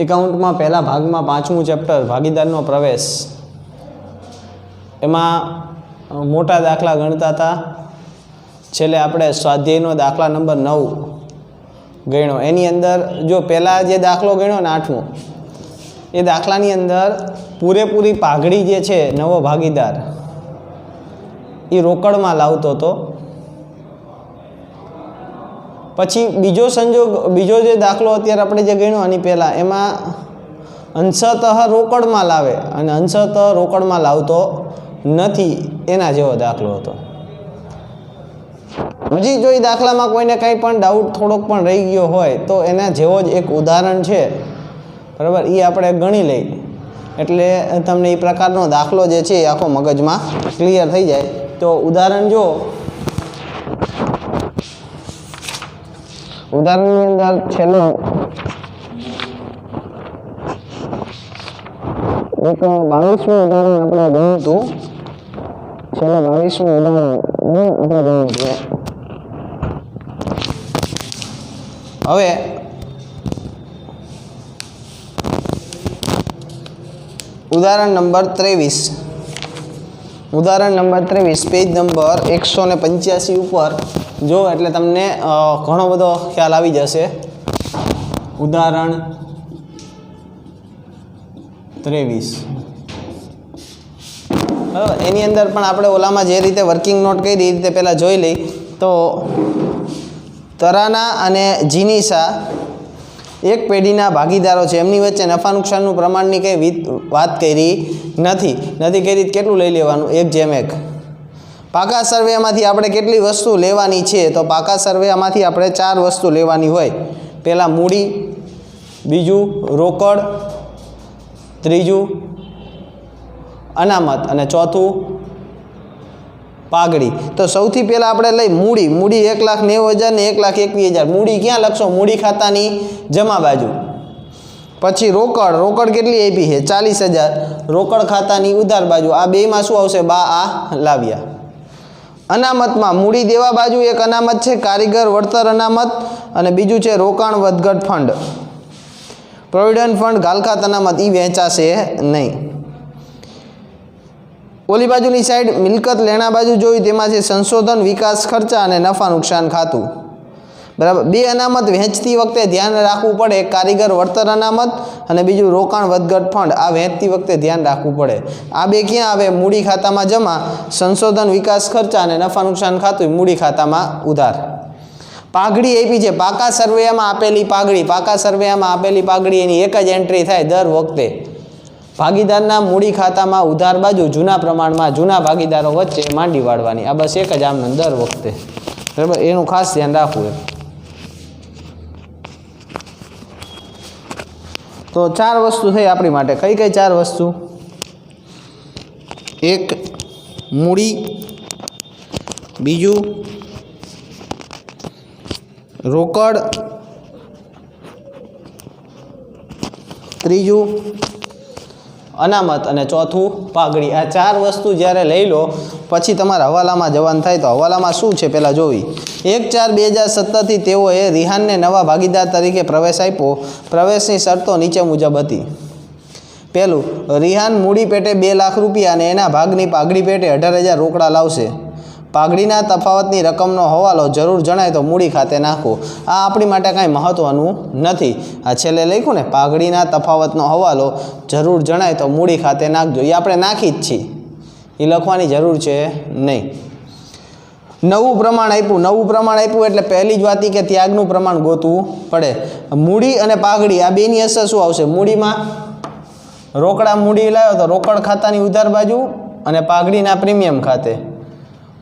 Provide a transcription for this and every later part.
એકાઉન્ટમાં પહેલા ભાગમાં 5મું ચેપ્ટર ભાગીદારનો પ્રવેશ, એમાં મોટા દાખલા ગણતા હતા. છેલ્લે આપણે સ્વાધ્યાયનો દાખલા નંબર 9 ગણ્યો. એની અંદર જો પહેલાં જે દાખલો ગણ્યો ને 8મો, એ દાખલાની અંદર પૂરેપૂરી પાઘડી જે છે નવો ભાગીદાર એ રોકડમાં લાવતો હતો. પછી બીજો સંજોગ, બીજો જે દાખલો અત્યારે આપણે જે ગણ્યો આની પહેલાં, એમાં અંશતઃ રોકડમાં લાવે અને અંશતઃ રોકડમાં લાવતો નથી, એના જેવો દાખલો હતો. હજી જો એ દાખલામાં કોઈને કંઈ પણ ડાઉટ થોડોક પણ રહી ગયો હોય તો એના જેવો જ એક ઉદાહરણ છે, બરાબર, એ આપણે ગણી લઈ એટલે તમને એ પ્રકારનો દાખલો જે છે એ આખો મગજમાં ક્લિયર થઈ જાય. તો ઉદાહરણ જો, ઉદાહરણની અંદર છેલ્લું એક 22મું ઉદાહરણ આપણે ગણ્યું હતું. છેલ્લે 22મું ઉદાહરણ આપણે ગણ્યું હતું. હવે ઉદાહરણ નંબર 23, ઉદાહરણ નંબર 23 પેજ નંબર 185 ઉપર જો એટલે તમને ઘણો બધો ખ્યાલ આવી જશે. ઉદાહરણ 23 બરાબર, એની અંદર પણ આપણે ઓલામાં જે રીતે વર્કિંગ નોટ કરી એ રીતે પહેલાં જોઈ લઈ. તો તરાના અને જીનીસા એક પેઢીના ભાગીદારો છે, એમની વચ્ચે નફા નુકસાનનું પ્રમાણની કંઈ વાત કરી નથી કરી. કેટલું લઈ લેવાનું? 1:1. પાકા સર્વેમાંથી આપણે કેટલી વસ્તુ લેવાની છે? તો પાકા સર્વેમાંથી આપણે 4 વસ્તુ લેવાની હોય. પહેલાં મૂડી, બીજું રોકડ, ત્રીજું અનામત અને ચોથું પાઘડી. તો સૌથી પહેલાં આપણે લઈ મૂડી. મૂડી 1,90,000 ને 1,21,000. મૂડી ક્યાં લખશો? મૂડી ખાતાની જમા બાજુ. પછી રોકડ, રોકડ કેટલી આપી છે? 40,000. રોકડ ખાતાની ઉધાર બાજુ. આ બેમાં શું આવશે? બા આ લાવ્યા. અનામતમાં મૂડી દેવા બાજુ એક અનામત છે કારીગર વળતર અનામત, અને બીજું છે રોકાણ વધઘટ ફંડ, પ્રોવિડન્ટ ફંડ, ગાલખાત અનામત. એ વહેંચાશે નહીં. ઓલી બાજુની સાઈડ મિલકત લેણા બાજુ જોયું, તેમાં છે સંશોધન વિકાસ ખર્ચા અને નફા નુકસાન ખાતું. બરાબર, 2 અનામત વહેંચતી વખતે ધ્યાન રાખવું પડે. એક કારીગર વળતર અનામત અને બીજું રોકાણ વધઘટ ફંડ. આ વહેંચતી વખતે ધ્યાન રાખવું પડે. આ બે ક્યાં આવે? મૂડી ખાતામાં જમા, સંશોધન વિકાસ ખર્ચા અને નફા નુકસાન ખાતું મૂડી ખાતામાં ઉધાર. પાઘડી આપી છે, પાકા સર્વેમાં આપેલી પાઘડી. પાકા સર્વેમાં આપેલી પાઘડી એની એક જ એન્ટ્રી થાય દર વખતે. ભાગીદારના મૂડી ખાતામાં ઉધાર બાજુ જૂના પ્રમાણમાં જૂના ભાગીદારો વચ્ચે માંડી વાળવાની. આ બસ એક જ આમને દર વખતે, બરાબર, એનું ખાસ ધ્યાન રાખવું. તો 4 વસ્તુ થઈ આપણી માટે. કઈ કઈ 4 વસ્તુ? એક મૂડી, બીજું રોકડ, ત્રીજું અનામત અને ચોથું પાઘડી. આ 4 વસ્તુ જ્યારે લઈ લો પછી તમારે હવાલામાં જવાનું થાય. તો હવાલામાં શું છે પહેલાં જોવી. 1/4/2017થી તેઓએ રિહાનને નવા ભાગીદાર તરીકે પ્રવેશ આપ્યો. પ્રવેશની શરતો નીચે મુજબ હતી. પહેલું, રિહાન મૂડી પેટે 2 લાખ રૂપિયા અને એના ભાગની પાઘડી પેટે 18,000 રોકડા લાવશે. પાઘડીના તફાવતની રકમનો હવાલો જરૂર જણાય તો મૂડી ખાતે નાખો. આ આપણી માટે કાંઈ મહત્ત્વનું નથી. આ છેલ્લે લખ્યું ને, પાઘડીના તફાવતનો હવાલો જરૂર જણાય તો મૂડી ખાતે નાખજો. એ આપણે નાખી જ છીએ, એ લખવાની જરૂર છે નહીં. નવું પ્રમાણ આપ્યું. નવું પ્રમાણ આપ્યું એટલે પહેલી જ વાત કે ત્યાગનું પ્રમાણ ગોતવું પડે. મૂડી અને પાઘડી આ બેની અસર શું આવશે? મૂડીમાં રોકડા મૂડી લાવ્યો તો રોકડ ખાતાની ઉધાર બાજુ અને પાઘડીના પ્રીમિયમ ખાતે.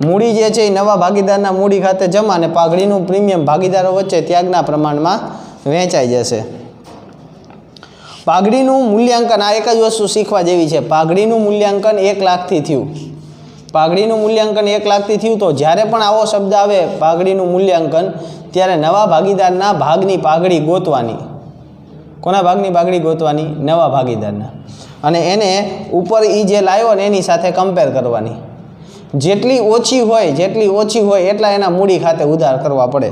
મૂડી જે છે એ નવા ભાગીદારના મૂડી ખાતે જમા અને પાઘડીનું પ્રીમિયમ ભાગીદારો વચ્ચે ત્યાગના પ્રમાણમાં વહેંચાઈ જશે. પાઘડીનું મૂલ્યાંકન, આ એક જ વસ્તુ શીખવા જેવી છે. પાઘડીનું મૂલ્યાંકન 1 લાખથી થયું. પાઘડીનું મૂલ્યાંકન 1 લાખથી થયું. તો જ્યારે પણ આવો શબ્દ આવે પાઘડીનું મૂલ્યાંકન, ત્યારે નવા ભાગીદારના ભાગની પાઘડી ગોતવાની. કોના ભાગની પાઘડી ગોતવાની? નવા ભાગીદારના. અને એને ઉપર એ જે લાવ્યો ને એની સાથે કમ્પેર કરવાની. જેટલી ઓછી હોય એટલા એના મૂડી ખાતે ઉધાર કરવા પડે.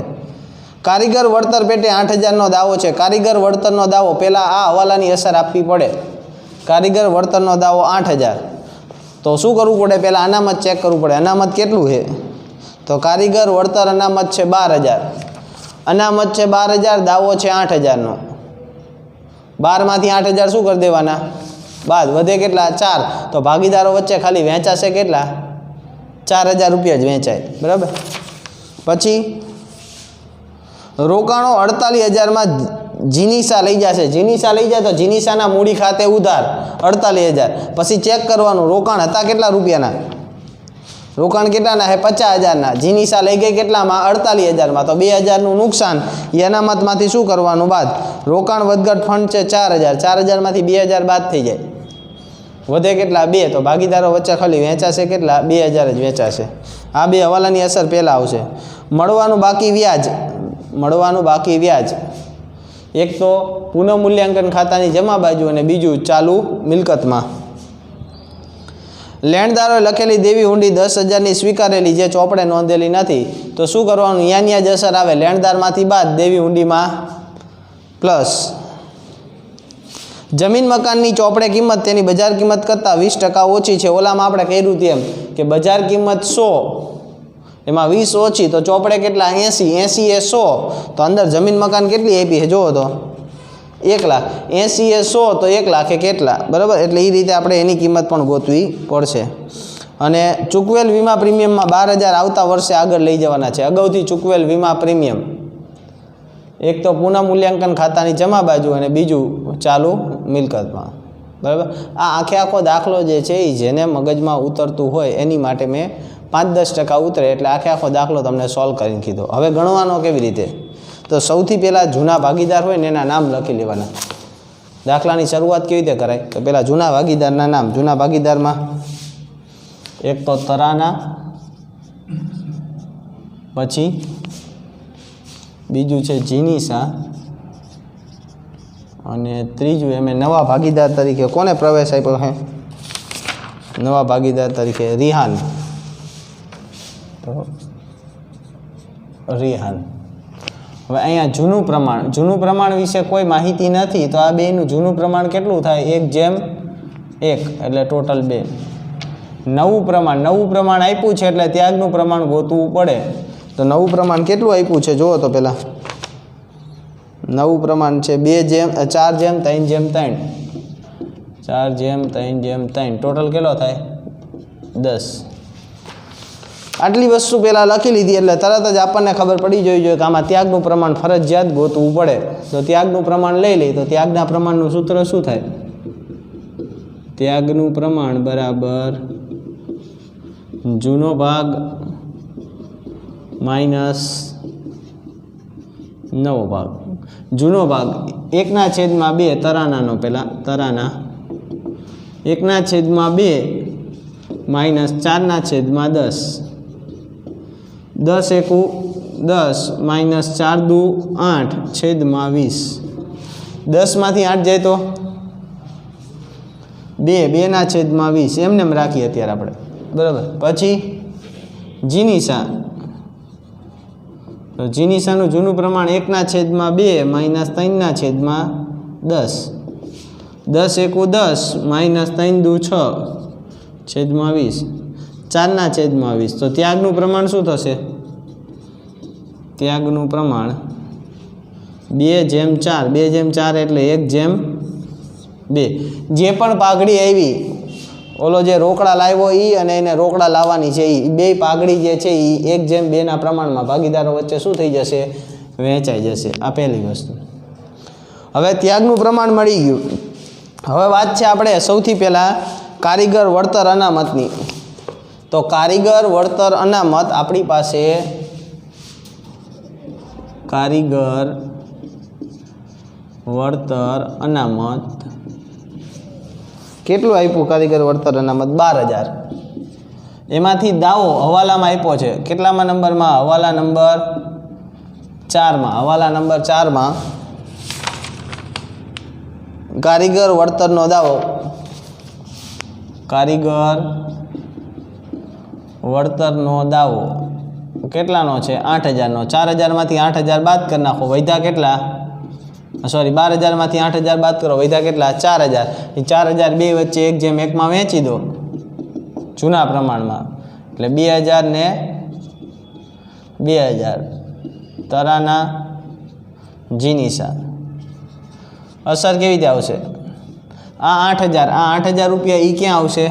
કારીગર વળતર પેટે 8,000નો દાવો છે. કારીગર વળતરનો દાવો પહેલાં આ હવાલાની અસર આપવી પડે. કારીગર વળતરનો દાવો 8,000. તો શું કરવું પડે? પહેલાં અનામત ચેક કરવું પડે. અનામત કેટલું છે? તો કારીગર વળતર અનામત છે 12,000. અનામત છે 12,000, દાવો છે 8,000નો. 12માંથી 8,000 શું કરી દેવાના? બાદ. વધે કેટલા? 4. તો ભાગીદારો વચ્ચે ખાલી વેચાશે કેટલા? 4,000 રૂપિયા જ વેચાય. બરાબર. પછી રોકાણો 48,000માં જીનીસા લઈ જશે. જીનીસા લઈ જાય તો જીનીસાના મૂડી ખાતે ઉધાર 48,000. પછી ચેક કરવાનું રોકાણ હતા કેટલા રૂપિયાના? રોકાણ કેટલાના છે? 50,000ના. જીનીસા લઈ ગઈ કેટલામાં? 48,000માં. તો 2,000નું નુકસાન એ અનામતમાંથી શું કરવાનું? બાદ. રોકાણ વધઘટ ફંડ છે 4,000. 4,000માંથી 2,000 બાદ થઈ જાય. વધે કેટલા? 2. તો ભાગીદારો વચ્ચે ખાલી વેચાશે કેટલા? 2,000 જ વેચાશે. આ બે હવાલાની અસર પહેલાં આવશે. મળવાનું બાકી વ્યાજ. મળવાનું બાકી વ્યાજ એક તો પુનઃમૂલ્યાંકન ખાતાની જમા બાજુ અને બીજું ચાલુ મિલકતમાં. લેણદારોએ લખેલી દેવી હુંડી 10,000ની સ્વીકારેલી જે ચોપડે નોંધેલી નથી. તો શું કરવાનું? યાની જ અસર આવે. લેણદારમાંથી બાદ, દેવી હુંડીમાં પ્લસ. જમીન મકાનની ચોપડે કિંમત તેની બજાર કિંમત કરતાં 20% ઓછી છે. ઓલામાં આપણે કહ્યું તેમ કે બજાર કિંમત 100, એમાં 20 ઓછી. તો ચોપડે કેટલા? 80. 80 એ 100. તો અંદર જમીન મકાન કેટલી આપી છે જુઓ તો 1 લાખ. 80 એ 100 તો 1 લાખ એ કેટલા? બરાબર. એટલે એ રીતે આપણે એની કિંમત પણ ગોતવી પડશે. અને ચૂકવેલ વીમા પ્રીમિયમમાં 12,000 આવતા વર્ષે આગળ લઈ જવાના છે. અગાઉથી ચૂકવેલ વીમા પ્રીમિયમ એક તો પુનઃમૂલ્યાંકન ખાતાની જમા બાજુ અને બીજું ચાલુ મિલકતમાં. બરાબર. આ આખો દાખલો જે છે એ જેને મગજમાં ઉતરતું હોય એની માટે મેં 5-10% ઉતરે એટલે આખો દાખલો તમને સોલ્વ કરીને કીધો. હવે ગણવાનો કેવી રીતે? તો સૌથી પહેલાં જૂના ભાગીદાર હોય ને એના નામ લખી લેવાના. દાખલાની શરૂઆત કેવી રીતે કરાય? તો પહેલાં જૂના ભાગીદારના નામ. જૂના ભાગીદારમાં એક તો તરાના, પછી બીજું છે જીનીસા, અને ત્રીજું એમ નવા ભાગીદાર તરીકે કોને પ્રવેશ આપ્યો છે? નવા ભાગીદાર તરીકે રિહાન. તો રિહાન. હવે અહીંયા જૂનું પ્રમાણ વિશે કોઈ માહિતી નથી. તો આ બેનું જૂનું પ્રમાણ કેટલું થાય? 1:1 એટલે ટોટલ 2. નવું પ્રમાણ આપ્યું છે એટલે ત્યાગનું પ્રમાણ ગોતવું પડે. તો નવું પ્રમાણ કેટલું આપ્યું છે જુઓ તો પહેલાં. નવું પ્રમાણ છે 4:3:3. 4:3:3 ટોટલ કેટલો થાય? 10. આટલી વસ્તુ પહેલાં લખી લીધી એટલે તરત જ આપણને ખબર પડી જોઈએ કે આમાં ત્યાગનું પ્રમાણ ફરજિયાત ગોતવું પડે. તો ત્યાગનું પ્રમાણ લઈ લઈએ તો ત્યાગના પ્રમાણનું સૂત્ર શું થાય? ત્યાગનું પ્રમાણ બરાબર જૂનો ભાગ માઇનસ નવો ભાગ. જૂનો ભાગ 1/2 તરાનાનો પહેલાં તરાના 1/2 માઇનસ 4/10. 10 એકુ 10 માઇનસ 4 દુ 8 છેદમાં 20. 10માંથી 8 જાય તો 2/20 એમને એમ રાખીએ અત્યારે આપણે. બરાબર. પછી જીનીસા. તો જીનીસાનું જૂનું પ્રમાણ 1/2 માઇનસ 3/10. 10 એકુ 10 માઇનસ 3 દુ 6 છેદમાં 20. 4/20. તો ત્યાગનું પ્રમાણ શું થશે? ત્યાગનું પ્રમાણ 2/4. 2/4 એટલે 1/2. જે પણ પાઘડી આવી, ઓલો જે રોકડા લાવ્યો એ અને એને રોકડા લાવવાની છે એ બે પાઘડી જે છે એ 1/2ના પ્રમાણમાં ભાગીદારો વચ્ચે શું થઈ જશે? વહેંચાઈ જશે. આ પહેલી વસ્તુ. હવે ત્યાગનું પ્રમાણ મળી ગયું. હવે વાત છે આપણે સૌથી પહેલાં કારીગર વળતર અનામતની. તો કારીગર વળતર અનામત આપણી પાસે કારીગર વળતર અનામત કેટલું આપ્યું? કારીગર વળતર અનામત 12,000. એમાંથી દાવો હવાલામાં આપ્યો છે. કેટલામાં નંબરમાં? હવાલા નંબર 4માં. હવાલા નંબર 4માં કારીગર વળતરનો દાવો. કારીગર વળતરનો દાવો કેટલાનો છે 8,000નો 4,000માંથી 8,000 બાદ કરી નાખો વધ્યા કેટલા સોરી 12,000માંથી 8,000 બાદ કરો વધ્યા કેટલા 4,000 એ 4,000 બે વચ્ચે 1:1 વહેંચી દો જૂના પ્રમાણમાં એટલે 2,000 ને 2,000 તરાના જીનીસા અસર કેવી રીતે આવશે આ 8,000 રૂપિયા એ ક્યાં આવશે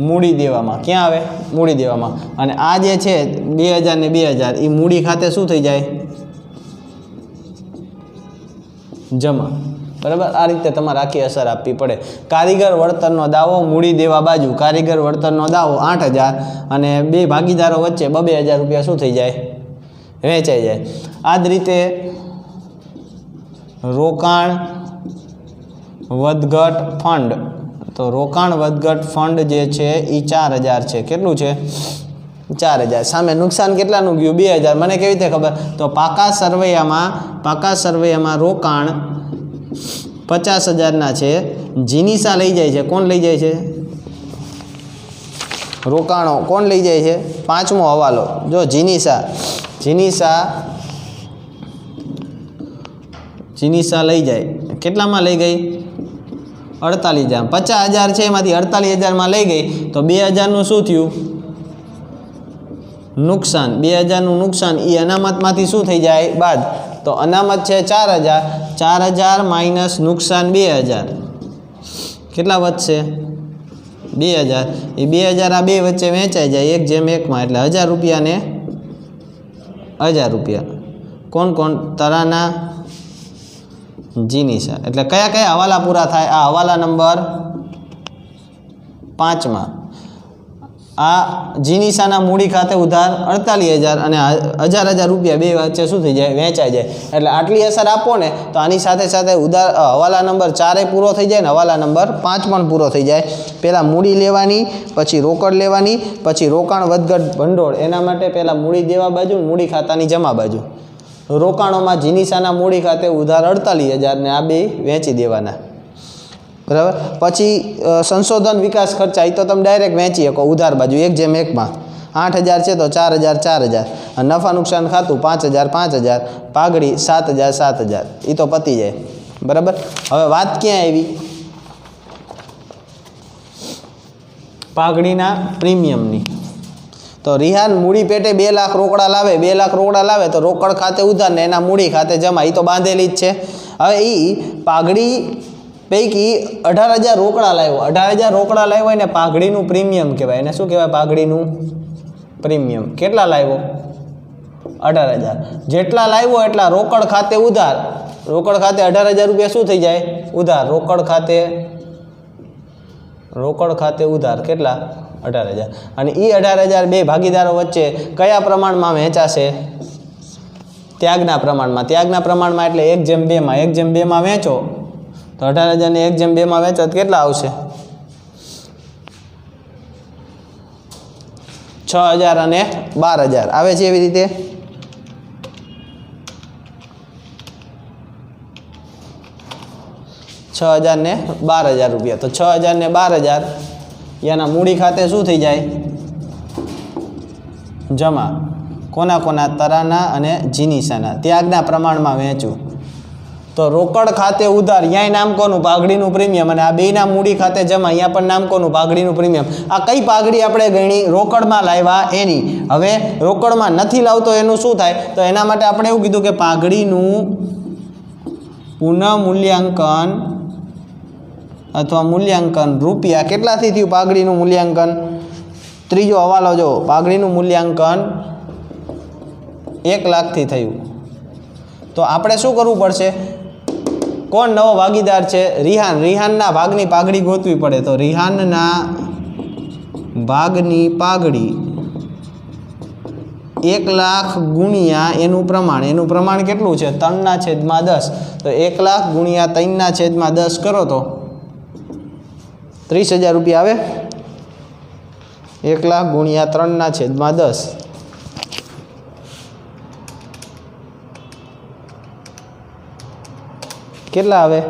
મૂડી દેવામાં ક્યાં આવે મૂડી દેવામાં અને આ જે છે 2,000 ને 2,000 એ મૂડી ખાતે શું થઈ જાય જમા બરાબર આ રીતે તમારે આખી અસર આપવી પડે કારીગર વળતરનો દાવો મૂડી દેવા બાજુ કારીગર વળતરનો દાવો 8,000 અને બે ભાગીદારો વચ્ચે 2,000 રૂપિયા શું થઈ જાય વેચાઈ જાય આ જ રીતે રોકાણ વધઘટ ફંડ તો રોકાણ વધઘટ ફંડ જે છે એ 4,000 છે કેટલું છે 4,000 સામે નુકસાન કેટલાનું ગયું 2,000 મને કેવી રીતે ખબર તો પાકા સરવૈયામાં રોકાણ 50,000ના છે જીનીસા લઈ જાય છે કોણ લઈ જાય છે રોકાણો કોણ લઈ જાય છે પાંચમો હવાલો જો જીનીસા લઈ જાય કેટલામાં લઈ ગઈ 48,000 50,000 છે એમાંથી 48,000માં લઈ ગઈ તો 2,000નું શું થયું નુકસાન 2,000નું નુકસાન એ અનામતમાંથી શું થઈ જાય બાદ તો અનામત છે 4,000 માઇનસ નુકસાન 2,000 કેટલા વધશે 2,000 એ 2,000 આ બે વચ્ચે વહેંચાઈ જાય 1:1 એટલે 1,000 રૂપિયા ને 1,000 રૂપિયા કોણ તરાના જીનીસા એટલે કયા કયા હવાલા પૂરા થાય આ હવાલા નંબર 5માં આ જીનીસાના મૂડી ખાતે ઉધાર 48,000 અને 1,000 રૂપિયા બે વચ્ચે શું થઈ જાય વેચાઈ જાય એટલે આટલી અસર આપો ને તો આની સાથે સાથે ઉધાર હવાલા નંબર 4 પૂરો થઈ જાય ને હવાલા નંબર 5 પણ પૂરો થઈ જાય પહેલાં મૂડી લેવાની પછી રોકડ લેવાની પછી રોકાણ વધઘટ ભંડોળ એના માટે પહેલાં મૂડી દેવા બાજુ મૂડી ખાતાની જમા બાજુ રોકાણોમાં જીનીસાના મૂડી ખાતે ઉધાર 48,000 ને આ બે વેચી દેવાના બરાબર પછી સંશોધન વિકાસ ખર્ચા એ તો તમે ડાયરેક્ટ વેચી શકો ઉધાર બાજુ 1:1 8,000 છે તો 4,000 અને નફા નુકસાન ખાતું 5,000 પાઘડી 7,000 એ તો પતી જાય બરાબર હવે વાત ક્યાં આવી પાઘડીના પ્રીમિયમની તો રિહાન મૂડી પેટે 2 લાખ રોકડા લાવે 2 લાખ રોકડા લાવે તો રોકડ ખાતે ઉધાર ને એના મૂડી ખાતે જમા એ તો બાંધેલી જ છે હવે એ પાઘડી પૈકી 18,000 રોકડા લાવ્યો 18,000 રોકડા લાવ્યો એને પાઘડીનું પ્રીમિયમ કહેવાય એને શું કહેવાય પાઘડીનું પ્રીમિયમ કેટલા લાવ્યો 18,000 જેટલા લાવ્યો એટલા રોકડ ખાતે ઉધાર રોકડ ખાતે 18,000 રૂપિયા શું થઈ જાય ઉધાર રોકડ ખાતે ઉધાર કેટલા 18,000 અને એ 18,000 બે ભાગીદારો વચ્ચે કયા પ્રમાણમાં વહેંચાશે ત્યાગના પ્રમાણમાં એટલે 1:2 વહેંચો તો 18,000 ને 1:2 વહેંચો તો કેટલા આવશે 6,000 અને 12,000 આવે છે એવી રીતે $6,000 ને 12,000 રૂપિયા તો 6,000 ને 12,000 એના મૂડી ખાતે શું થઈ જાય જમા કોના તરાના અને જીનીસાના ત્યાગના પ્રમાણમાં વહેંચવું તો રોકડ ખાતે ઉધાર અહીંયા નામ કોનું પાઘડીનું પ્રીમિયમ અને આ બેના મૂડી ખાતે જમા અહીંયા પણ નામ કોનું પાઘડીનું પ્રીમિયમ આ કઈ પાઘડી આપણે ગણી રોકડમાં લાવ્યા એની હવે રોકડમાં નથી લાવતો એનું શું થાય તો એના માટે આપણે એવું કીધું કે પાઘડીનું પુનઃમૂલ્યાંકન અથવા મૂલ્યાંકન રૂપિયા કેટલાથી થયું પાઘડીનું મૂલ્યાંકન ત્રીજો હવાલો જો પાઘડીનું મૂલ્યાંકન 1 લાખથી થયું તો આપણે શું કરવું પડશે કોણ નવો ભાગીદાર છે રિહાનના ભાગની પાઘડી ગોતવી પડે તો રિહાનના ભાગની પાઘડી 1 લાખ ગુણ્યા એનું પ્રમાણ કેટલું છે 3/10 તો 1 લાખ ગુણ્યા 3/10 કરો તો 30,000 રૂપિયા આવે 1 લાખ ગુણ્યા 3/10 કેટલા આવે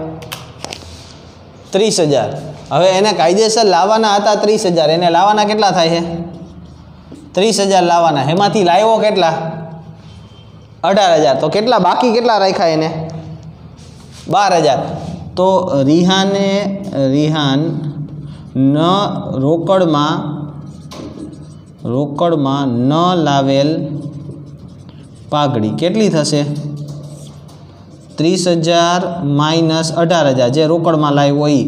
30,000 હવે એને કાયદેસર લાવવાના હતા 30,000 એને લાવવાના કેટલા થાય છે 30,000 લાવવાના, એમાંથી લાવ્યો કેટલા? 18,000. તો કેટલા બાકી કેટલા રાખ્યા એને? 12,000. તો રિહાન ન રોકડમાં ન લાવેલ પાઘડી કેટલી થશે? 30,000 માઇનસ 18,000 જે રોકડમાં લાવ્યો એ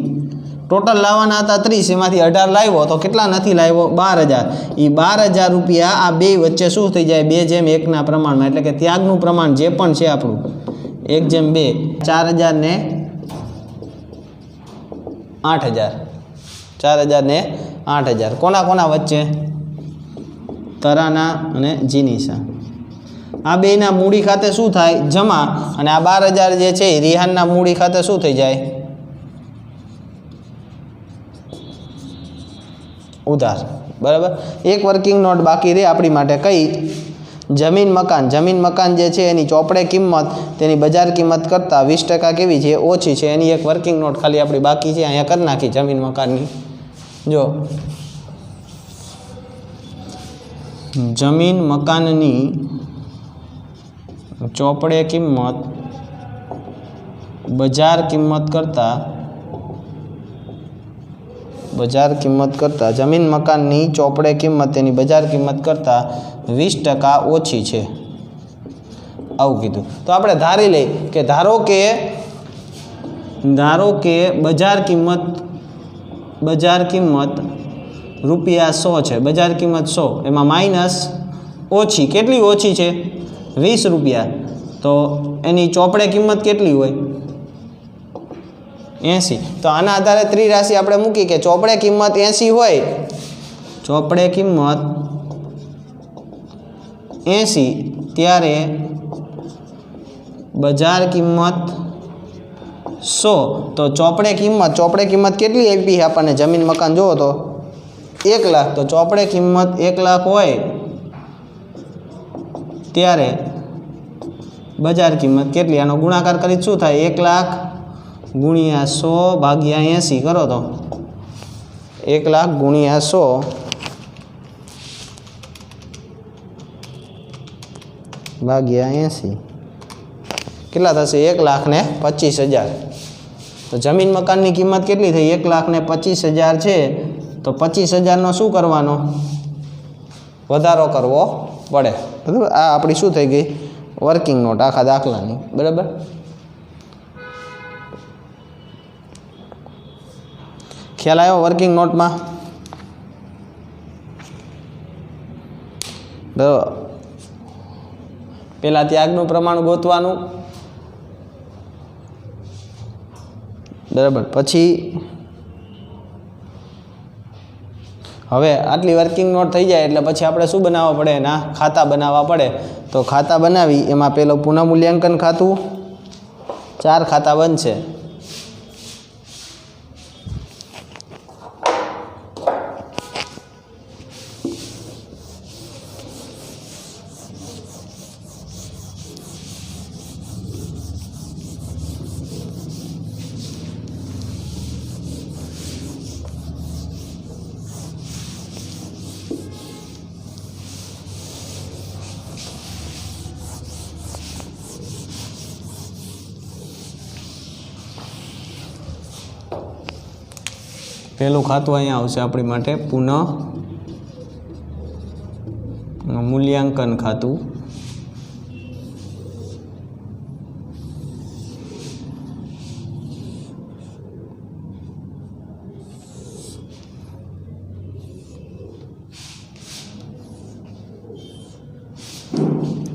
ટોટલ લાવવાના હતા 30, એમાંથી 18 લાવ્યો તો કેટલા નથી લાવ્યો? 12,000. એ 12,000 રૂપિયા આ બે વચ્ચે શું થઈ જાય? 2:1 પ્રમાણમાં, એટલે કે ત્યાગનું પ્રમાણ જે પણ છે આપણું 1:2. 4,000 ને 8,000. 4,000 ને 8,000 કોના કોના વચ્ચે? તરાના અને જીનીસા. આ બેના મૂડી ખાતે શું થાય? જમા. અને આ 12,000 જે છે એ રિહાનના મૂડી ખાતે શું થઈ જાય? ઉધાર. બરાબર. એક વર્કિંગ નોટ બાકી રહે આપણી માટે, કઈ? જમીન મકાન. જમીન મકાન જે છે એની ચોપડે કિંમત તેની બજાર કિંમત કરતાં 20% કેવી છે? ઓછી છે. એની એક વર્કિંગ નોટ ખાલી આપણી બાકી છે, અહીંયા કરી નાખી જમીન મકાનની. જો જમીન મકાનની ચોપડે કિંમત બજાર કિંમત કરતાં જમીન મકાનની ચોપડે કિંમત તેની બજાર કિંમત કરતાં 20% ઓછી છે, આવું કીધું. તો આપણે ધારી લઈ કે ધારો કે બજાર કિંમત રૂપિયા 100 છે. બજાર કિંમત 100, એમાં માઇનસ ઓછી. કેટલી ઓછી છે? 20 રૂપિયા. તો એની ચોપડે કિંમત કેટલી હોય? 80. તો આના આધારે ત્રિરાશિ આપણે મૂકી કે ચોપડે કિંમત 80 હોય, ચોપડે કિંમત 80 ત્યારે બજાર કિંમત 100. તો ચોપડે કિંમત કેટલી આપી આપણને? જમીન મકાન જોવો તો 1 લાખ. તો ચોપડે કિંમત 1 લાખ હોય ત્યારે બજાર કિંમત કેટલી? આનો ગુણાકાર કરી શું થાય? 1 લાખ ગુણ્યા 100 ભાગ્યા 80 કરો તો 1 લાખ ગુણ્યા 100 ભાગ્યા 80 કેટલા થશે? 1,25,000. તો જમીન મકાનની કિંમત કેટલી થઈ? 1,25,000 છે. તો 25,000નો શું કરવાનો? વધારો કરવો પડે. બરાબર. આ આપણી શું થઈ ગઈ? વર્કિંગ નોટ આખા દાખલાની. બરાબર. ખ્યાલ આવ્યો વર્કિંગ નોટમાં? બરાબર. પહેલાં ત્યાગનું પ્રમાણ ગોતવાનું, બરાબર. પછી હવે આટલી વર્કિંગ નોટ થઈ જાય એટલે પછી આપણે શું બનાવવા પડે? એના ખાતા બનાવવા પડે. તો ખાતા બનાવી એમાં પેલો પુનઃમૂલ્યાંકન ખાતું, 4 ખાતા બનશે. પહેલું ખાતું અહીંયા આવશે આપણી માટે પુનઃ મૂલ્યાંકન ખાતું.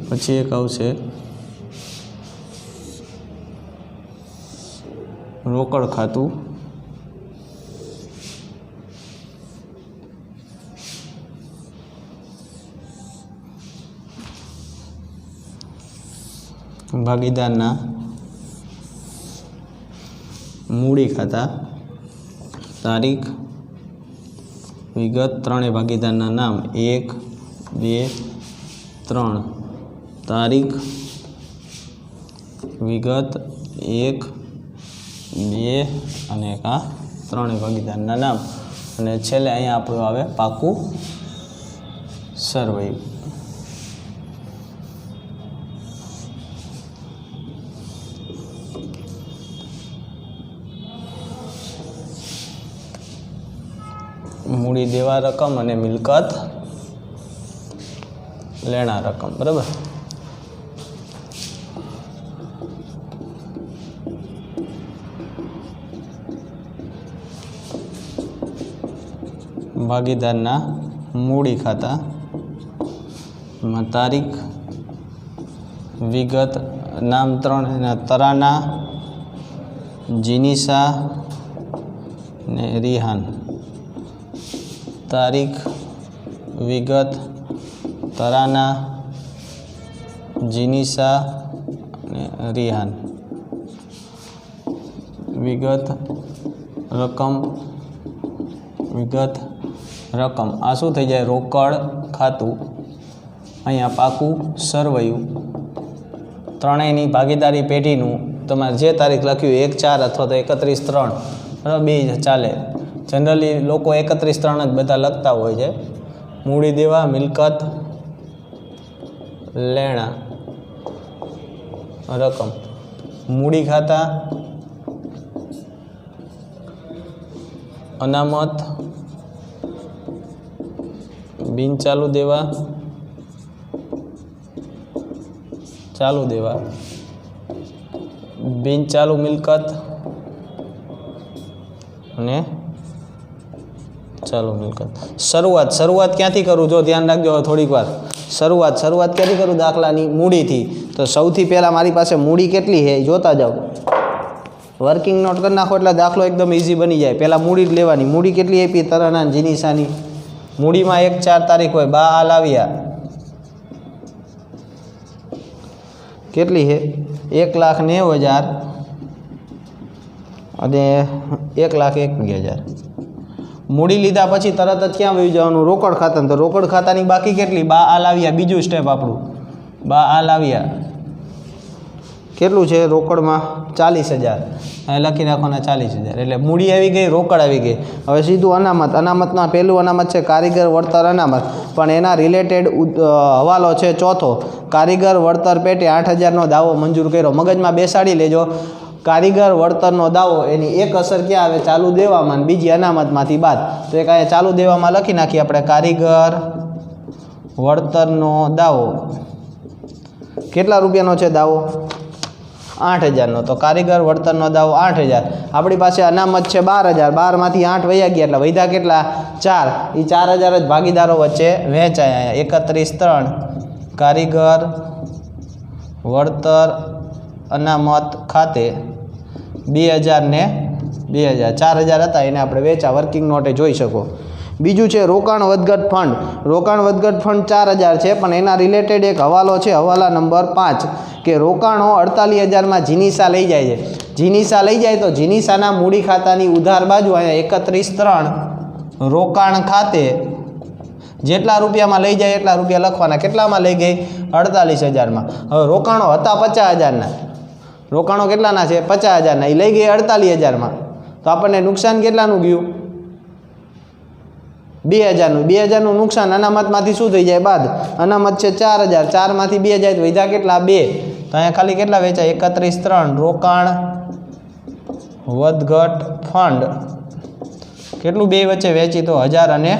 પછી એક આવશે રોકડ ખાતું. ભાગીદારના મૂડી ખાતા, તારીખ, વિગત, ત્રણેય ભાગીદારના નામ 1, 2, 3, તારીખ, વિગત 1, 2 અને આ ત્રણેય ભાગીદારના નામ. અને છેલ્લે અહીંયા આપણું આવે પાકું સરવૈયું. મૂડી દેવા રકમ અને મિલકત લેણા રકમ. બરાબર. ભાગીદારના મૂડી ખાતામાં તારીખ, વિગત, નામત્રણ એના તરાના, જીનીસા ને રિહાન. તારીખ, વિગત, તરાના, જીનીસા ને રિહાન. વિગત, રકમ, વિગત, રકમ. આ શું થઈ જાય? રોકડ ખાતું. અહીંયા પાકું સરવૈયું. ત્રણેયની ભાગીદારી પેઢીનું તમારે જે તારીખ લખ્યું 1/4 અથવા તો 31/3 બરાબર, બે ચાલે. જનરલી લોકો 31/3 જ બધા લખતા હોય છે. મૂડી દેવા, મિલકત, લેણા રકમ. મૂડી ખાતા, અનામત, બિન ચાલુ દેવા, ચાલુ દેવા, બિન ચાલુ મિલકત અને ચાલુ મિલકત. શરૂઆત ક્યાંથી કરું? જો ધ્યાન રાખજો થોડીક વાર. શરૂઆત ક્યાંથી કરું? દાખલાની મૂડીથી. તો સૌથી પહેલાં મારી પાસે મૂડી કેટલી છે એ જોતા જાઓ. વર્કિંગ નોટ કરી નાખો એટલે દાખલો એકદમ ઇઝી બની જાય. પહેલાં મૂડી જ લેવાની. મૂડી કેટલી આપી? તરાના, જીનીસાની. મૂડીમાં 1/4 તારીખ હોય. બા હાલ આવ્યા કેટલી છે? 1,90,000 અને 1,01,000. મૂડી લીધા પછી તરત જ ક્યાં વહી જવાનું? રોકડ ખાતાને. તો રોકડ ખાતાની બાકી કેટલી? બા હાલ આવ્યા. બીજું સ્ટેપ આપણું બા હાલ આવ્યા. કેટલું છે રોકડમાં? 40,000. અહીં લખી નાખવાના 40,000. એટલે મૂડી આવી ગઈ, રોકડ આવી ગઈ. હવે સીધું અનામત. અનામતમાં પહેલું અનામત છે કારીગર વળતર અનામત, પણ એના રિલેટેડ હવાલો છે ચોથો. કારીગર વળતર પેટે 8,000નો દાવો મંજૂર કર્યો. મગજમાં બેસાડી લેજો. કારીગર વળતરનો દાવો એની એક અસર ક્યાં આવે? ચાલુ દેવામાં, અને બીજી અનામતમાંથી બાદ. તો એક અહીંયા ચાલુ દેવામાં લખી નાખીએ આપણે. કારીગર વળતરનો દાવો કેટલા રૂપિયાનો છે દાવો? 8,000નો. તો કારીગર વળતરનો દાવો 8,000. આપણી પાસે અનામત છે 12,000. 12માંથી 8 વયા ગયા એટલે વધ્યા કેટલા? 4. એ 4,000 જ ભાગીદારો વચ્ચે વહેંચાય. 31/3 કારીગર વળતર અનામત ખાતે 2,000 ને 2,000 4,000 હતા, એને આપણે વેચા. વર્કિંગ નોટે જોઈ શકો. બીજું છે રોકાણ વધઘટ ફંડ. રોકાણ વધઘટ ફંડ 4,000 છે, પણ એના રિલેટેડ એક હવાલો છે, હવાલા નંબર 5, કે રોકાણો 48,000માં જીનીસા લઈ જાય છે. જીનીસા લઈ જાય તો જીનીસાના મૂડી ખાતાની ઉધાર બાજુ અહીંયા 31/3 રોકાણ ખાતે જેટલા રૂપિયામાં લઈ જાય એટલા રૂપિયા લખવાના. કેટલામાં લઈ ગઈ? 48,000માં. હવે રોકાણો હતા 50,000ના. રોકાણો કેટલાના છે? 50,000ના. એ લઈ ગઈ 48,000માં. તો આપણને નુકસાન કેટલાનું ગયું? 2,000નું. 2,000નું નુકસાન અનામતમાંથી શું થઈ જાય? બાદ. અનામત છે 4,000. 4માંથી 2 જાય તો વધ્યા કેટલા? 2. તો અહીંયા ખાલી કેટલા વેચાય? 31/3 રોકાણ વધઘટ ફંડ. કેટલું બે વચ્ચે વેચી? તો 1,000 અને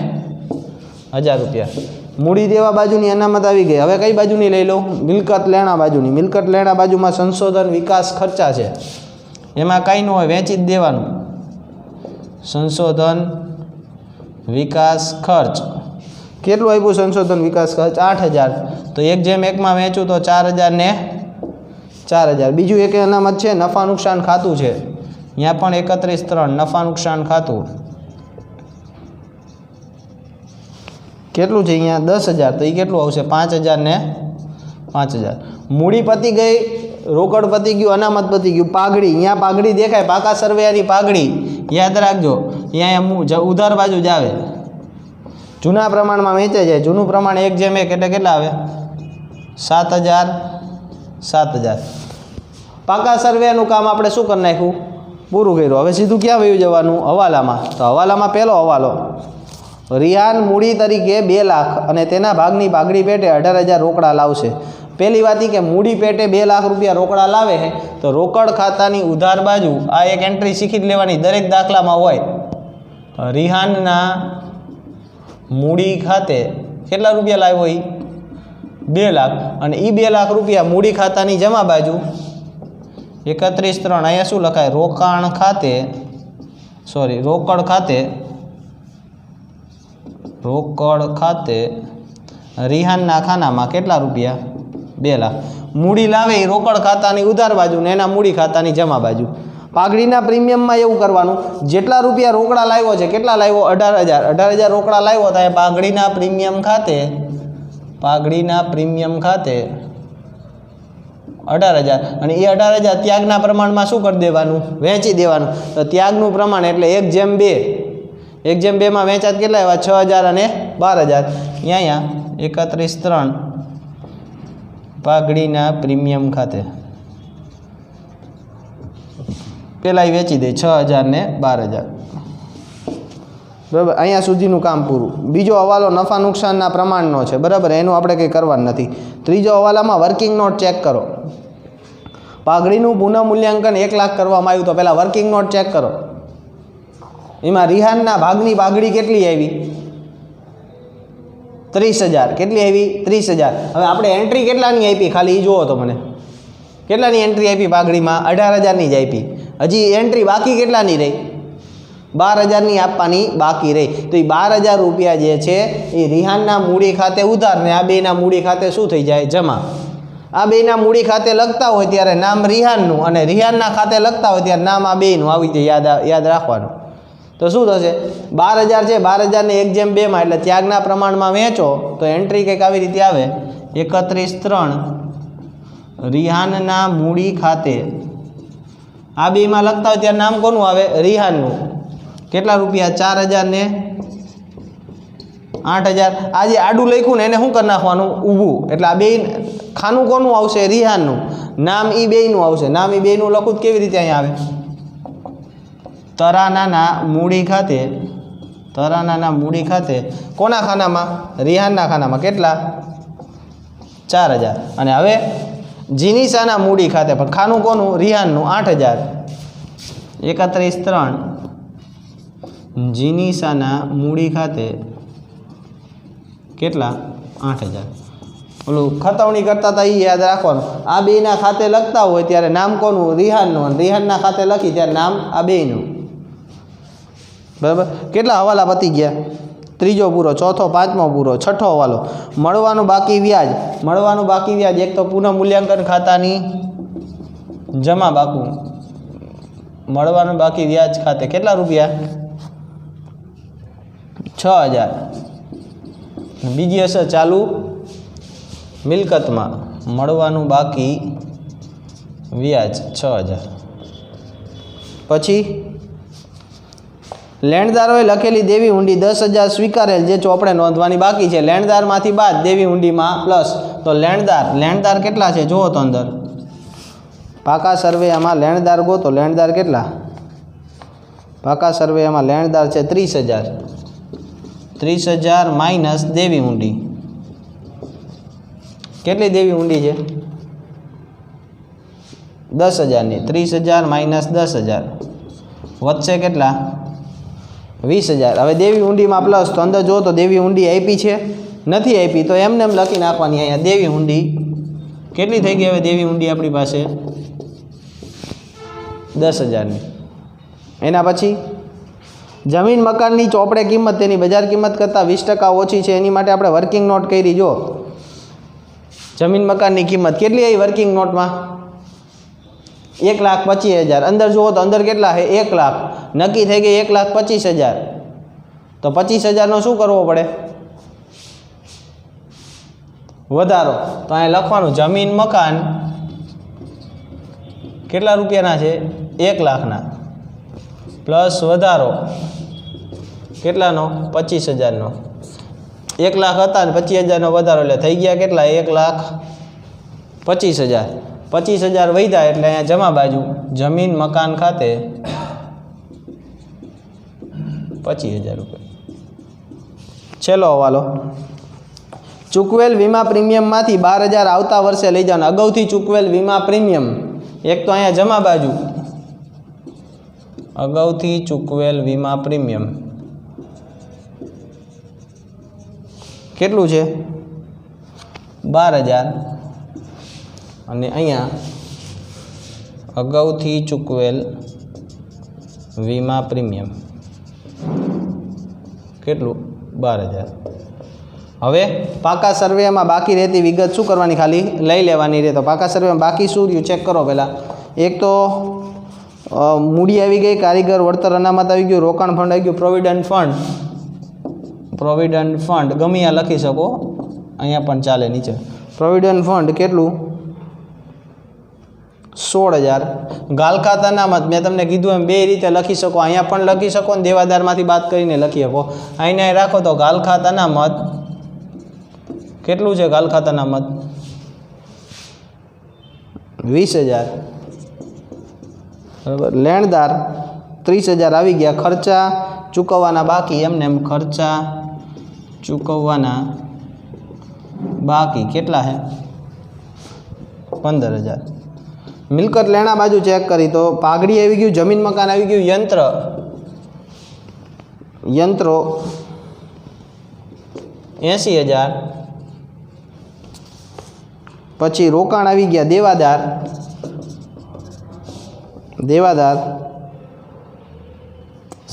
1,000 રૂપિયા. મૂડી દેવા બાજુની અનામત આવી ગઈ. હવે કઈ બાજુની લઈ લો? મિલકત લેણા બાજુની. મિલકત લેણા બાજુમાં સંશોધન વિકાસ ખર્ચા છે. એમાં કાંઈ ન હોય, વેચી જ દેવાનું. સંશોધન વિકાસ ખર્ચ કેટલું આપ્યું? સંશોધન વિકાસ ખર્ચ 8,000. તો 1/1માં વેચું તો 4,000 ને 4,000. બીજું એક અનામત છે નફા નુકસાન ખાતું છે. ત્યાં પણ 31/3 નફા નુકસાન ખાતું. કેટલું છે અહીંયા? 10,000. તો એ કેટલું આવશે? 5,000 ને 5,000. મૂડી પતી ગઈ, રોકડ પતી ગયું, અનામત પતી ગયું. પાઘડી. અહીંયા પાઘડી દેખાય, પાકા સરવૈયાની પાઘડી. યાદ રાખજો, અહીંયા ઉધાર બાજુ જ આવે. જૂના પ્રમાણમાં વેચાઈ જાય. જૂનું પ્રમાણ 1/1 એટલે કેટલા આવે? 7,000 7,000. પાકા સરવૈયાનું કામ આપણે શું કરી નાખ્યું? પૂરું કર્યું. હવે સીધું ક્યાં વયું જવાનું? હવાલામાં. તો હવાલામાં પહેલો હવાલો રિહાન મૂડી તરીકે 2 લાખ અને તેના ભાગની પાઘડી પેટે 18,000 રોકડા લાવશે. પહેલી વાત એ કે મૂડી પેટે 2 લાખ રૂપિયા રોકડા લાવે છે તો રોકડ ખાતાની ઉધાર બાજુ આ એક એન્ટ્રી શીખી જ લેવાની દરેક દાખલામાં હોય. રિહાનના મૂડી ખાતે કેટલા રૂપિયા લાવ્યો એ 2 લાખ અને એ 2 લાખ રૂપિયા મૂડી ખાતાની જમા બાજુ 31/3 અહીંયા શું લખાય રોકાણ ખાતે રોકડ ખાતે રિહાનના ખાનામાં કેટલા રૂપિયા 2 લાખ. મૂડી લાવે એ રોકડ ખાતાની ઉધાર બાજુ ને એના મૂડી ખાતાની જમા બાજુ. પાઘડીના પ્રીમિયમમાં એવું કરવાનું જેટલા રૂપિયા રોકડા લાવ્યો છે કેટલા લાવ્યો 18,000 રોકડા લાવ્યો તો પાઘડીના પ્રીમિયમ ખાતે 18,000 અને એ 18,000 ત્યાગના પ્રમાણમાં શું કરી દેવાનું વહેંચી દેવાનું. તો ત્યાગનું પ્રમાણ એટલે 1/2 માં વહેંચાત કેટલા આવ્યા 6,000 અને 12,000. અહીંયા 31/3 પાઘડીના પ્રીમિયમ ખાતે પેલા વેચી દે 6,000 ને 12,000. બરાબર. અહીંયા સુધીનું કામ પૂરું. બીજો હવાલો નફા નુકસાનના પ્રમાણનો છે. બરાબર. એનું આપણે કંઈ કરવાનું નથી. ત્રીજો હવાલામાં વર્કિંગ નોટ ચેક કરો. પાઘડીનું પુનઃમૂલ્યાંકન 1 લાખ કરવામાં આવ્યું તો પહેલાં વર્કિંગ નોટ ચેક કરો. એમાં રિહાનના ભાગની પાઘડી કેટલી આવી 30,000. કેટલી આવી 30,000. હવે આપણે એન્ટ્રી કેટલાની આપી ખાલી એ જુઓ તો મને કેટલાની એન્ટ્રી આપી પાઘડીમાં 18,000ની જ આપી. હજી એન્ટ્રી બાકી કેટલાની રહી 12,000ની આપવાની બાકી રહી. તો એ 12,000 રૂપિયા જે છે એ રિહાનના મૂડી ખાતે ઉધાર ને આ બેના મૂડી ખાતે શું થઈ જાય જમા. આ બેના મૂડી ખાતે લખતા હોય ત્યારે નામ રિહાનનું અને રિહાનના ખાતે લખતા હોય ત્યારે નામ આ બેનું આવી જાય યાદ રાખવાનું. તો શું થશે 12,000 છે 12,000 ને 1/2 એટલે ત્યાગના પ્રમાણમાં વહેંચો તો એન્ટ્રી કંઈક આવી રીતે આવે 31/3 રિહાનના મૂડી ખાતે આ બેમાં લખતા હોય ત્યારે નામ કોનું આવે રિહાનનું. કેટલા રૂપિયા 4,000 ને 8,000. આ જે આડું લખ્યું ને એને શું કરી નાખવાનું ઊભું એટલે આ બે ખાનું કોનું આવશે રિહાનનું. નામ એ બેયનું આવશે. નામ એ બેયનું લખું કેવી રીતે અહીંયા આવે તરાનાના મૂડી ખાતે કોના ખાનામાં રિહાનના ખાનામાં કેટલા 4,000. અને હવે જીનીસાના મૂડી ખાતે પણ ખાનું કોનું રિહાનનું 8,000. 31/3 જીનીસાના મૂડી ખાતે કેટલા 8,000. ઓલું ખતવણી કરતા હતા એ યાદ રાખવાનું. આ બેના ખાતે લખતા હોય ત્યારે નામ કોનું રિહાનનું અને રિહાનના ખાતે લખી ત્યારે નામ આ બેયનું. બરાબર. કેટલા હવાલા પતી ગયા ત્રીજો પૂરો, ચોથો, પાંચમો પૂરો, છઠ્ઠો હવાલો મળવાનું બાકી વ્યાજ. એક તો પુનઃમૂલ્યાંકન ખાતાની જમા બાકુ મળવાનું બાકી વ્યાજ ખાતે કેટલા રૂપિયા 6,000. બીજી અસર ચાલુ મિલકતમાં મળવાનું બાકી વ્યાજ 6,000. પછી લેણદારોએ લખેલી દેવી હુંડી 10,000 સ્વીકારેલ જે ચોપડે નોંધવાની બાકી છે. લેણદારમાંથી બાદ દેવી હુંડીમાં પ્લસ. તો લેણદાર કેટલા છે જુઓ તો અંદર પાકા સર્વેમાં લેણદાર ગોતો. લેણદાર કેટલા પાકા સર્વેમાં લેણદાર છે 30,000. 30,000 માઇનસ દેવી હુંડી. કેટલી દેવી હુંડી છે 10,000ની. 30,000 માઇનસ 10,000 વધશે કેટલા 20,000. હવે દેવી હુંડીમાં પ્લસ તો અંદર જો તો દેવી હુંડી આપી છે નથી આપી તો એમને એમ લખી નાખવાની. અહીંયા દેવી હુંડી કેટલી થઈ ગઈ હવે દેવી હુંડી આપણી પાસે 10,000ની. એના પછી જમીન મકાનની ચોપડે કિંમત તેની બજાર કિંમત કરતાં 20% ઓછી છે એની માટે આપણે વર્કિંગ નોટ કરી. જો જમીન મકાનની કિંમત કેટલી આવી વર્કિંગ નોટમાં 1,25,000. અંદર જુઓ તો અંદર કેટલા છે 1 લાખ. નક્કી થઈ ગઈ 1,25,000. તો 25,000નો શું કરવો પડે વધારો. તો અહીં લખવાનું જમીન મકાન કેટલા રૂપિયાના છે 1 લાખના પ્લસ વધારો કેટલાનો 25,000નો. 1 લાખ હતા ને 25,000નો વધારો એટલે થઈ ગયા કેટલા 1,25,000. 25,000 વધ્યા એટલે અહીંયા જમા બાજુ જમીન મકાન ખાતે 25,000 રૂપિયા. છેલ્લો હવાલો, ચૂકવેલ વીમા પ્રીમિયમમાંથી 12,000 આવતા વર્ષે લઈ જવાના. અગાઉથી ચૂકવેલ વીમા પ્રીમિયમ, એક તો અહીંયા જમા બાજુ, અગાઉથી ચૂકવેલ વીમા પ્રીમિયમ કેટલું છે? 12,000. અને અહીંયા અગાઉથી ચૂકવેલ વીમા પ્રીમિયમ કેટલું? 12,000. હવે પાકા સર્વેમાં બાકી રહેતી વિગત શું કરવાની? ખાલી લઈ લેવાની રહે. તો પાકા સર્વેમાં બાકી શું રહ્યું ચેક કરો પહેલાં. એક તો મૂડી આવી ગઈ, કારીગર વળતર અનામત આવી ગયું, રોકાણ ફંડ આવી ગયું, પ્રોવિડન્ટ ફંડ ગમે ત્યાં લખી શકો, અહીંયા પણ ચાલે. નીચે પ્રોવિડન્ટ ફંડ કેટલું? 16,000. ગાલ ખાતા અનામત મેં તમને કીધું એમ બે રીતે લખી શકો, અહીંયા પણ લખી શકો ને દેવાદારમાંથી બાદ કરીને લખી શકો. અહીંયા રાખો તો ગાલ ખાતા અનામત કેટલું છે? ગાલ ખાતા અનામત 20,000. બરાબર. લેણદાર 30,000 આવી ગયા. ખર્ચા ચૂકવવાના બાકી, એમને એમ ખર્ચા ચૂકવવાના બાકી કેટલા છે? 15,000. મિલકત લેણા બાજુ ચેક કરી તો પાઘડી આવી ગયું, જમીન મકાન આવી ગયું, યંત્રો 80,000. પછી રોકાણ આવી ગયા, દેવાદાર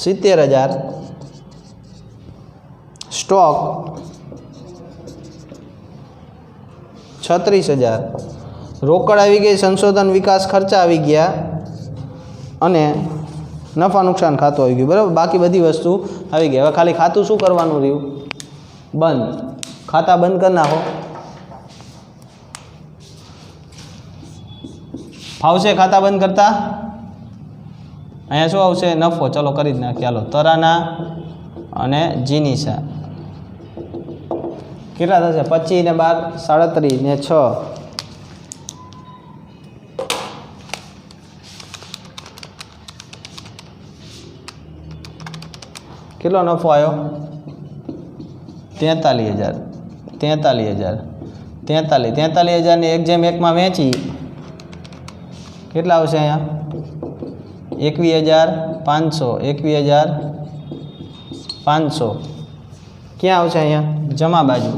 70,000. સ્ટોક 36,000. રોકડ આવી ગઈ, સંશોધન વિકાસ ખર્ચા આવી ગયા અને નફા નુકસાન ખાતું આવી ગયું. બરાબર. બાકી બધી વસ્તુ આવી ગઈ. હવે ખાલી ખાતું શું કરવાનું રહ્યું? બંધ. ખાતા બંધ કરી નાખો. ફાવશે ખાતા બંધ કરતા? અહીંયા શું આવશે? નફો. ચલો કરી જ નાખીએ. હાલો, તરાના અને જીનીસા કેટલા થશે? 25 ને 12 37 ને 6 કેટલો નફો આવ્યો? 43,000. 43,000 ને 1/1 વેચી કેટલા આવશે? અહીંયા 21,500. ક્યાં આવશે? અહીંયા જમા બાજુ.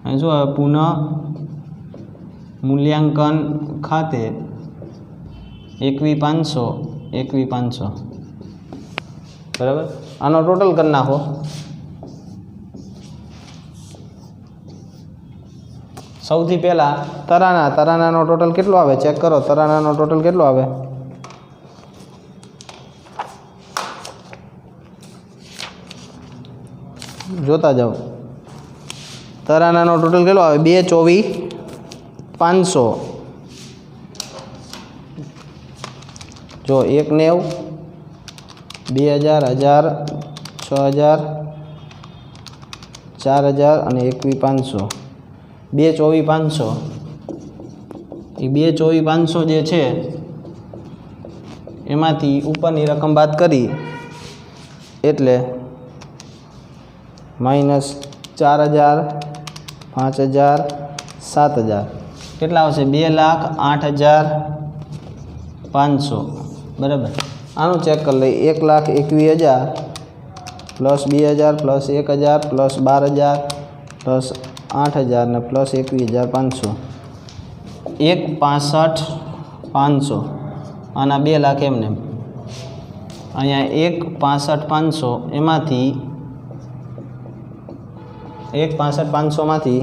અહીં શું આવે? પુનઃ મૂલ્યાંકન ખાતે 21,500. બરાબર. આનો ટોટલ કરી નાખો. સૌથી પહેલાં તરાનાનો ટોટલ કેટલો આવે ચેક કરો. તરાનાનો ટોટલ કેટલો આવે? જોતા જાઓ. તરાનાનો ટોટલ કેટલો આવે? 2,24,500. જો 1,90, 2,000, 1,000, 6,000, 4,000 અને 21,500. 2,24,500. એ 2,24,500 જે છે એમાંથી ઉપરની રકમ બાદ કરી એટલે -4,000, 5,000, 7,000 કેટલા આવશે? 2,08,500. બરાબર. આનું ચેક કરી લઈએ. 1,21,000 પ્લસ 2,000 પ્લસ 1,000 પ્લસ 12,000 પ્લસ 8,000 ને પ્લસ 21,500. 1,65,500. આના 2 લાખ એમને. અહીંયા 1,65,500 એમાંથી 1,65,500 માંથી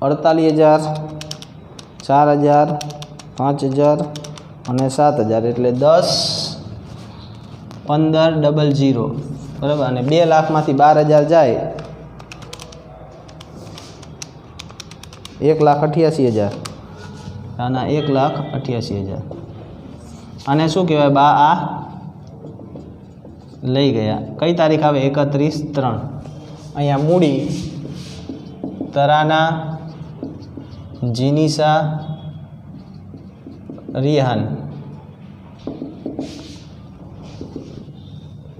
48,000, 4,000, 5,000 અને 7,000 એટલે 10,15,00. બરાબર. અને 2 લાખમાંથી 12,000 જાય 1,88,000. આના 1,88,000. આને શું કહેવાય? બા આ લઈ ગયા. કઈ તારીખ આવે? 31/3. અહીંયા મૂડી તરાના, જીનીસા, રિહાન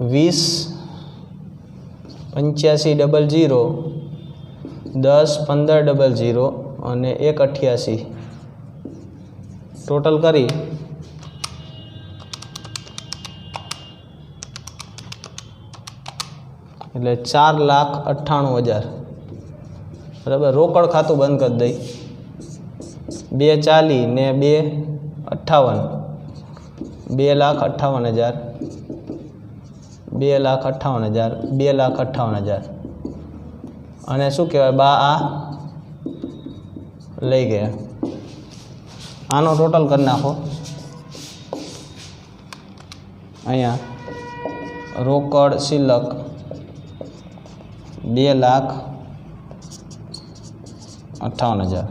20 8500 10 1500 અને 188 ટોટલ કરી એટલે 4,98,000 બરાબર। રોકડ ખાતું બંધ કરી દઈ 240 ને 258 2,58,000 2,58,000 2,58,000 અને શું કહેવાય બા આ લઈ ગયા। આનો ટોટલ કરી નાખો। અહીંયા રોકડ શિલ્લક 2,58,000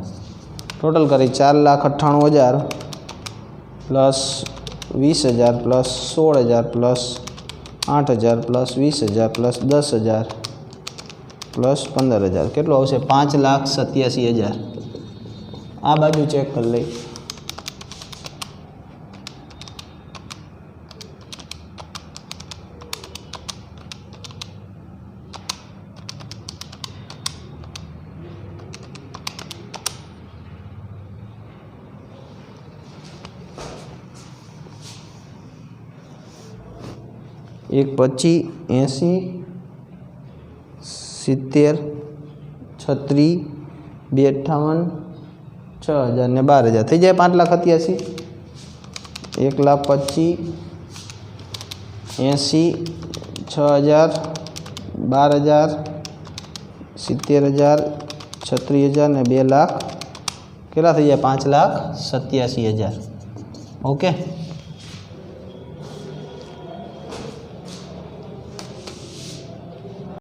ટોટલ કરી 4,98,000 plus 20,000 plus 16,000 plus 8,000 plus 20,000 plus 10,000 plus 15,000 કેટલું આવશે? 5,87,000। આ બાજુ ચેક કરી લઈ। એક 25 80 70 36 258 6,000 ને 12,000 થઈ જાય 5,87,000। 1,25,000 80 6,000 12,000 70,000 36,000 ને 2 લાખ કેટલા થઈ જાય? 5,87,000। ઓકે।